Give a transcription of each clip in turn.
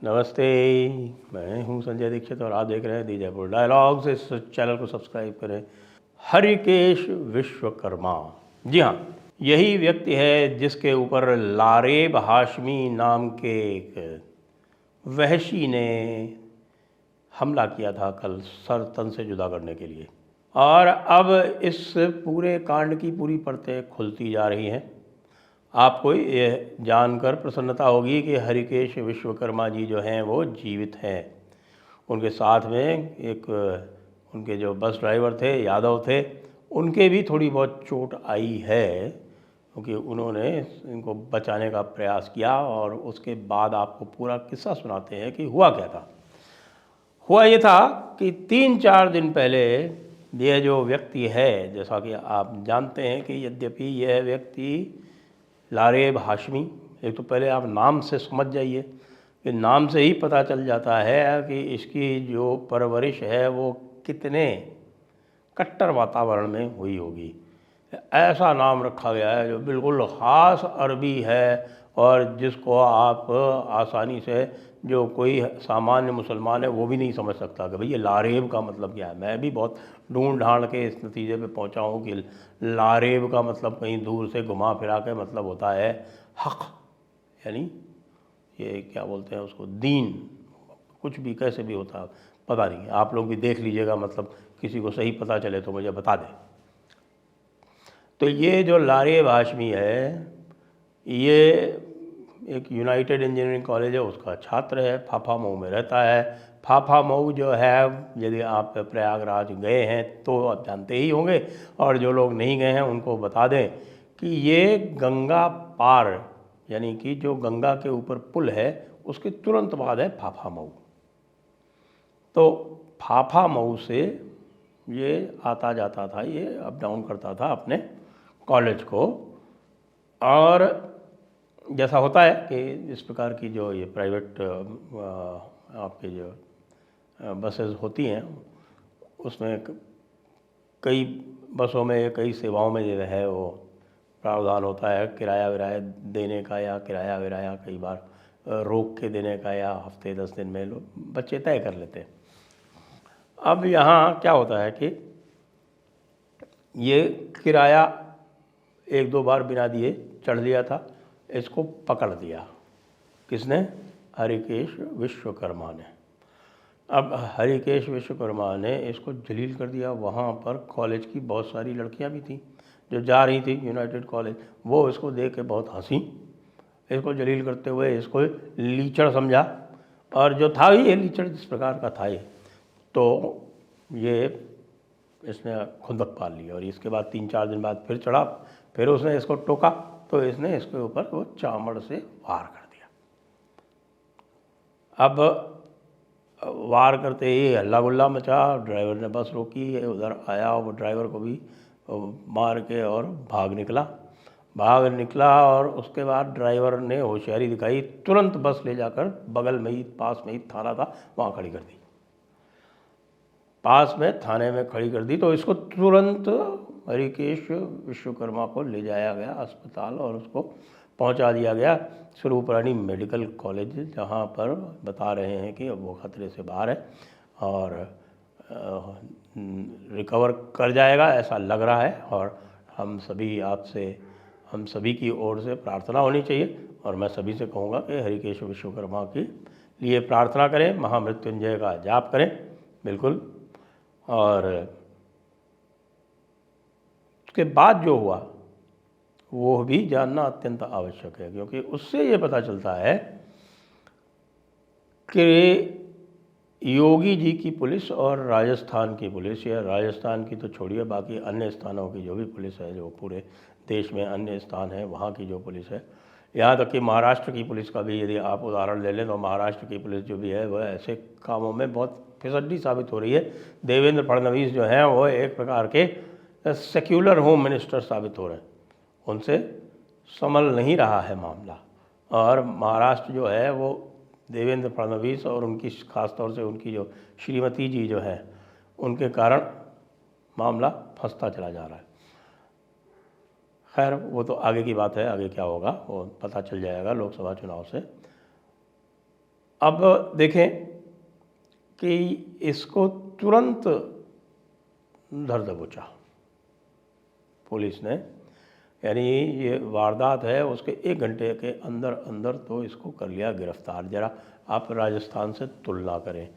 नमस्ते। मैं हूं संजय दीक्षित और आप देख रहे हैं दी जयपुर डायलॉग्स। इस चैनल को सब्सक्राइब करें। हरिकेश विश्वकर्मा, जी हाँ, यही व्यक्ति है जिसके ऊपर लारेब हाशमी नाम के एक वहशी ने हमला किया था कल सर तन से जुदा करने के लिए। और अब इस पूरे कांड की पूरी परतें खुलती जा रही हैं। आपको ये जानकर प्रसन्नता होगी कि हरिकेश विश्वकर्मा जी जो हैं वो जीवित हैं। उनके साथ में एक उनके जो बस ड्राइवर थे, यादव थे, उनके भी थोड़ी बहुत चोट आई है, क्योंकि उन्होंने इनको बचाने का प्रयास किया। और उसके बाद आपको पूरा किस्सा सुनाते हैं कि हुआ क्या था। हुआ ये था कि 3-4 दिन पहले यह जो व्यक्ति है, जैसा कि आप जानते हैं कि यद्यपि यह व्यक्ति लारेब हाशमी, एक तो पहले आप नाम से समझ जाइए कि नाम से ही पता चल जाता है कि इसकी जो परवरिश है वो कितने कट्टर वातावरण में हुई होगी। ऐसा नाम रखा गया है जो बिल्कुल ख़ास अरबी है और जिसको आप आसानी से, जो कोई सामान्य मुसलमान है वो भी नहीं समझ सकता कि भाई ये लारेब का मतलब क्या है। मैं भी बहुत ढूंढ ढांड के इस नतीजे पे पहुंचा हूँ कि लारेब का मतलब कहीं दूर से घुमा फिरा के मतलब होता है हक़, यानी ये क्या बोलते हैं उसको, दीन, कुछ भी कैसे भी होता है पता नहीं। आप लोग भी देख लीजिएगा, मतलब किसी को सही पता चले तो मुझे बता दें। तो ये जो लारेब हाशमी है, ये एक यूनाइटेड इंजीनियरिंग कॉलेज है, उसका छात्र है, फाफामऊ में रहता है। फाफामऊ जो है, यदि आप प्रयागराज गए हैं तो आप जानते ही होंगे, और जो लोग नहीं गए हैं उनको बता दें कि ये गंगा पार, यानी कि जो गंगा के ऊपर पुल है उसके तुरंत बाद है फाफामऊ। तो फाफामऊ से ये आता जाता था, ये अप डाउन करता था अपने कॉलेज को। और जैसा होता है कि इस प्रकार की जो ये प्राइवेट आपके जो बसेस होती हैं, उसमें कई बसों में, कई सेवाओं में जो है वो प्रावधान होता है किराया विराया देने का, या किराया विराया कई बार रोक के देने का, या हफ्ते 10 दिन में लोग बच्चे तय कर लेते हैं। अब यहाँ क्या होता है कि ये किराया 1-2 बार बिना दिए चढ़ दिया था, इसको पकड़ दिया। किसने? हरिकेश विश्वकर्मा ने। अब हरिकेश विश्वकर्मा ने इसको जलील कर दिया। वहाँ पर कॉलेज की बहुत सारी लड़कियाँ भी थीं जो जा रही थी यूनाइटेड कॉलेज, वो इसको देख के बहुत हंसी। इसको जलील करते हुए इसको लीचड़ समझा, और जो था ही ये लीचड़ जिस प्रकार का था ये, तो ये इसने खुंदक पाल ली। और इसके बाद 3-4 दिन बाद फिर चढ़ा, फिर उसने इसको टोका, तो इसने इसके ऊपर वो चामड़ से वार कर दिया। अब वार करते ही हल्ला गुल्ला मचा, ड्राइवर ने बस रोकी, उधर आया, वो ड्राइवर को भी मार के और भाग निकला। और उसके बाद ड्राइवर ने होशियारी दिखाई, तुरंत बस ले जाकर बगल में ही, पास में ही थाना था, वहाँ खड़ी कर दी। पास में थाने में खड़ी कर दी, तो इसको तुरंत हरिकेश विश्वकर्मा को ले जाया गया अस्पताल और उसको पहुंचा दिया गया स्वरूपरानी मेडिकल कॉलेज, जहां पर बता रहे हैं कि अब वो खतरे से बाहर है और रिकवर कर जाएगा, ऐसा लग रहा है। और हम सभी की ओर से प्रार्थना होनी चाहिए, और मैं सभी से कहूँगा कि हरिकेश विश्वकर्मा के लिए प्रार्थना करें, महामृत्युंजय का जाप करें, बिल्कुल। और उसके बाद जो हुआ वो भी जानना अत्यंत आवश्यक है, क्योंकि उससे ये पता चलता है कि योगी जी की पुलिस और राजस्थान की पुलिस, या राजस्थान की तो छोड़िए, बाकी अन्य स्थानों की जो भी पुलिस है, जो पूरे देश में अन्य स्थान है वहाँ की जो पुलिस है, यहाँ तक कि महाराष्ट्र की पुलिस का भी यदि आप उदाहरण ले लें, तो महाराष्ट्र की पुलिस जो भी है वह ऐसे कामों में बहुत फिसड्डी साबित हो रही है। देवेंद्र फडणवीस जो हैं वो एक प्रकार के सेक्युलर होम मिनिस्टर साबित हो रहे हैं, उनसे संभल नहीं रहा है मामला। और महाराष्ट्र जो है वो देवेंद्र फडणवीस और उनकी, खास तौर से उनकी जो श्रीमती जी जो है, उनके कारण मामला फंसता चला जा रहा है। खैर वो तो आगे की बात है, आगे क्या होगा वो पता चल जाएगा लोकसभा चुनाव से। अब देखें कि इसको तुरंत धर दबोचा पुलिस ने, यानी ये वारदात है उसके 1 घंटे के अंदर अंदर तो इसको कर लिया गिरफ्तार। जरा आप राजस्थान से तुलना करें।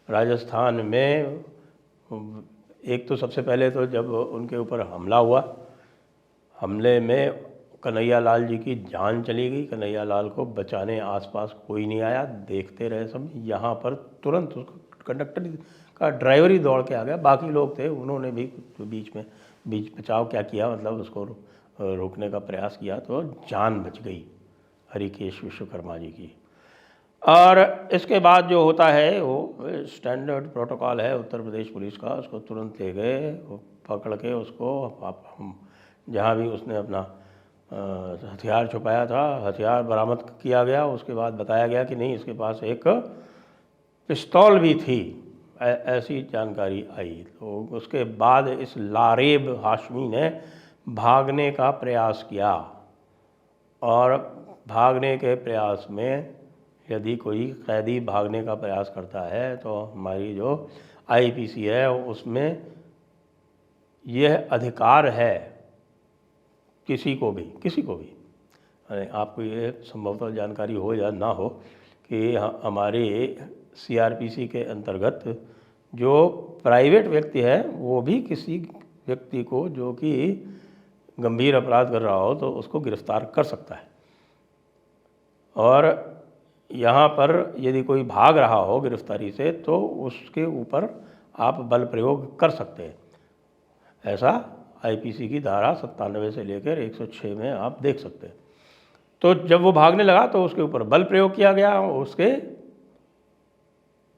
राजस्थान में एक तो सबसे पहले तो जब उनके ऊपर हमला हुआ, हमले में कन्हैया लाल जी की जान चली गई। कन्हैया लाल को बचाने आसपास कोई नहीं आया, देखते रहे सब। यहाँ पर तुरंत उसको कंडक्टर का ड्राइवर ही दौड़ के आ गया, बाकी लोग थे उन्होंने भी बीच बचाव क्या किया, मतलब उसको रोकने का प्रयास किया, तो जान बच गई हरिकेश विश्वकर्मा जी की। और इसके बाद जो होता है वो स्टैंडर्ड प्रोटोकॉल है उत्तर प्रदेश पुलिस का, उसको तुरंत ले गए, पकड़ के उसको जहाँ भी उसने अपना हथियार छुपाया था, हथियार बरामद किया गया। उसके बाद बताया गया कि नहीं, इसके पास एक पिस्तौल भी थी, ऐसी जानकारी आई। तो उसके बाद इस लारेब हाशमी ने भागने का प्रयास किया, और भागने के प्रयास में यदि कोई कैदी भागने का प्रयास करता है तो हमारी जो आईपीसी है उसमें यह अधिकार है किसी को भी आपको ये संभवतः जानकारी हो या ना हो कि हमारे सीआरपीसी के अंतर्गत जो प्राइवेट व्यक्ति है वो भी किसी व्यक्ति को जो कि गंभीर अपराध कर रहा हो तो उसको गिरफ्तार कर सकता है। और यहाँ पर यदि कोई भाग रहा हो गिरफ्तारी से तो उसके ऊपर आप बल प्रयोग कर सकते हैं। ऐसा आईपीसी की धारा 97 से लेकर 106 में आप देख सकते हैं। तो जब वो भागने लगा तो उसके ऊपर बल प्रयोग किया गया, उसके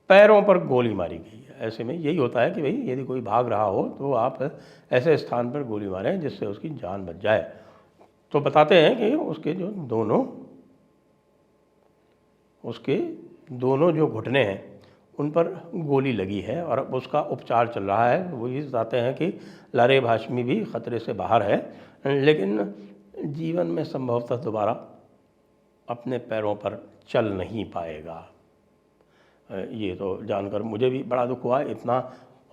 पैरों पर गोली मारी गई। ऐसे में यही होता है कि भाई यदि कोई भाग रहा हो तो आप ऐसे स्थान पर गोली मारें जिससे उसकी जान बच जाए। तो बताते हैं कि उसके दोनों जो घुटने हैं उन पर गोली लगी है और अब उसका उपचार चल रहा है। वो ये बताते हैं कि लारेब हाशमी भी ख़तरे से बाहर है, लेकिन जीवन में संभवतः दोबारा अपने पैरों पर चल नहीं पाएगा। ये तो जानकर मुझे भी बड़ा दुख हुआ। इतना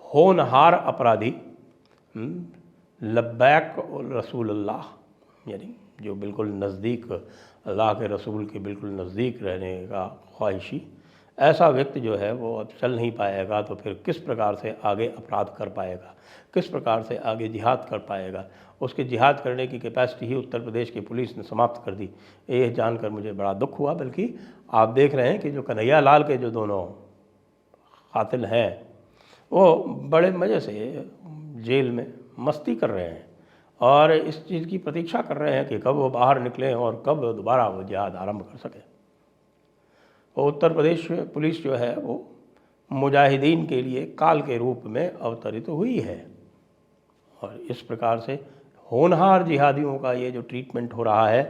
होनहार अपराधी, लब्बैक रसूलुल्लाह, यानी जो बिल्कुल नज़दीक अल्लाह के रसूल के बिल्कुल नज़दीक रहने का ख्वाहिशी, ऐसा व्यक्ति जो है वो अब चल नहीं पाएगा तो फिर किस प्रकार से आगे अपराध कर पाएगा, किस प्रकार से आगे जिहाद कर पाएगा। उसके जिहाद करने की कैपेसिटी ही उत्तर प्रदेश की पुलिस ने समाप्त कर दी। ये जानकर मुझे बड़ा दुख हुआ। बल्कि आप देख रहे हैं कि जो कन्हैया लाल के जो दोनों कातिल हैं वो बड़े मज़े से जेल में मस्ती कर रहे हैं और इस चीज़ की प्रतीक्षा कर रहे हैं कि कब वो बाहर निकलें और कब दोबारा वो जिहाद आरंभ कर सकें। और उत्तर प्रदेश पुलिस जो है वो मुजाहिदीन के लिए काल के रूप में अवतरित हुई है। और इस प्रकार से होनहार जिहादियों का ये जो ट्रीटमेंट हो रहा है,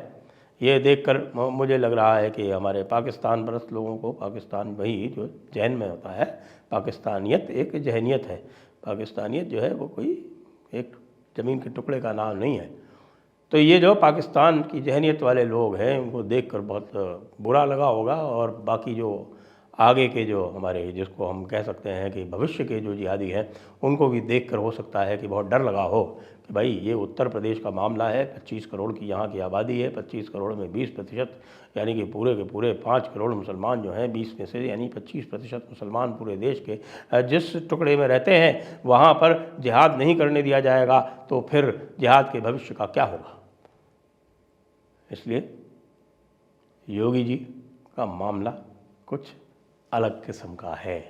ये देखकर मुझे लग रहा है कि हमारे पाकिस्तान परस्त लोगों को, पाकिस्तान वही जो जहन में होता है, पाकिस्तानियत एक जहनियत है। पाकिस्तानियत जो है वो कोई एक ज़मीन के टुकड़े का नाम नहीं है। तो ये जो पाकिस्तान की जहनियत वाले लोग हैं उनको देखकर बहुत बुरा लगा होगा। और बाकी जो आगे के जो हमारे, जिसको हम कह सकते हैं कि भविष्य के जो जिहादी हैं, उनको भी देखकर हो सकता है कि बहुत डर लगा हो कि भाई ये उत्तर प्रदेश का मामला है, 25 करोड़ की यहाँ की आबादी है, 25 करोड़ में 20% यानी कि पूरे के पूरे 5 करोड़ मुसलमान जो हैं, 20 में से यानी 25% मुसलमान पूरे देश के जिस टुकड़े में रहते हैं वहाँ पर जिहाद नहीं करने दिया जाएगा तो फिर जिहाद के भविष्य का क्या होगा। इसलिए योगी जी का मामला कुछ अलग किस्म का है।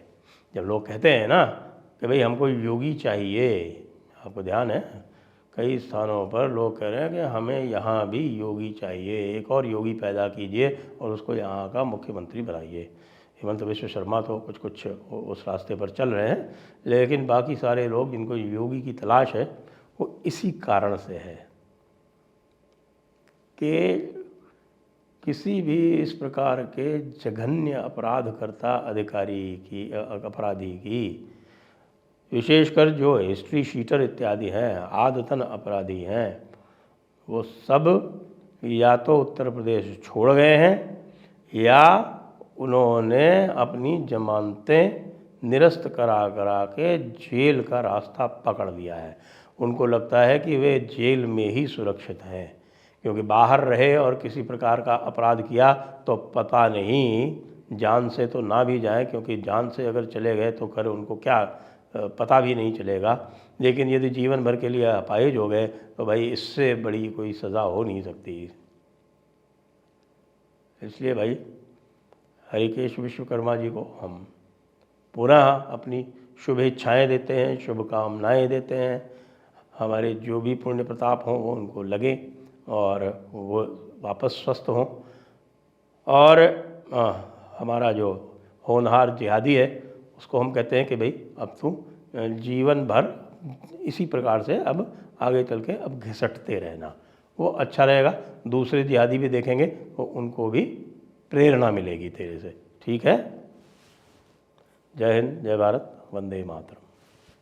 जब लोग कहते हैं ना कि भाई हमको योगी चाहिए, आपको ध्यान है कई स्थानों पर लोग कह रहे हैं कि हमें यहाँ भी योगी चाहिए, एक और योगी पैदा कीजिए और उसको यहाँ का मुख्यमंत्री बनाइए। हेमंत विश्व शर्मा तो कुछ उस रास्ते पर चल रहे हैं, लेकिन बाकी सारे लोग जिनको योगी की तलाश है वो इसी कारण से है कि किसी भी इस प्रकार के जघन्य अपराधकर्ता अपराधी की, विशेषकर जो हिस्ट्री शीटर इत्यादि हैं, आदतन अपराधी हैं, वो सब या तो उत्तर प्रदेश छोड़ गए हैं या उन्होंने अपनी जमानतें निरस्त करा करा के जेल का रास्ता पकड़ लिया है। उनको लगता है कि वे जेल में ही सुरक्षित हैं, क्योंकि बाहर रहे और किसी प्रकार का अपराध किया तो पता नहीं, जान से तो ना भी जाए, क्योंकि जान से अगर चले गए तो खैर उनको क्या पता भी नहीं चलेगा, लेकिन यदि जीवन भर के लिए अपाहिज हो गए तो भाई इससे बड़ी कोई सज़ा हो नहीं सकती। इसलिए भाई हरिकेश विश्वकर्मा जी को हम पुनः अपनी शुभेच्छाएँ देते हैं, शुभकामनाएँ देते हैं। हमारे जो भी पुण्य प्रताप हों वो उनको लगे और वो वापस स्वस्थ हों। और हमारा जो होनहार जिहादी है उसको हम कहते हैं कि भाई अब तू जीवन भर इसी प्रकार से अब आगे चल के अब घिसटते रहना, वो अच्छा रहेगा। दूसरे जिहादी भी देखेंगे तो उनको भी प्रेरणा मिलेगी तेरे से। ठीक है। जय हिंद, जय भारत, वंदे मातरम।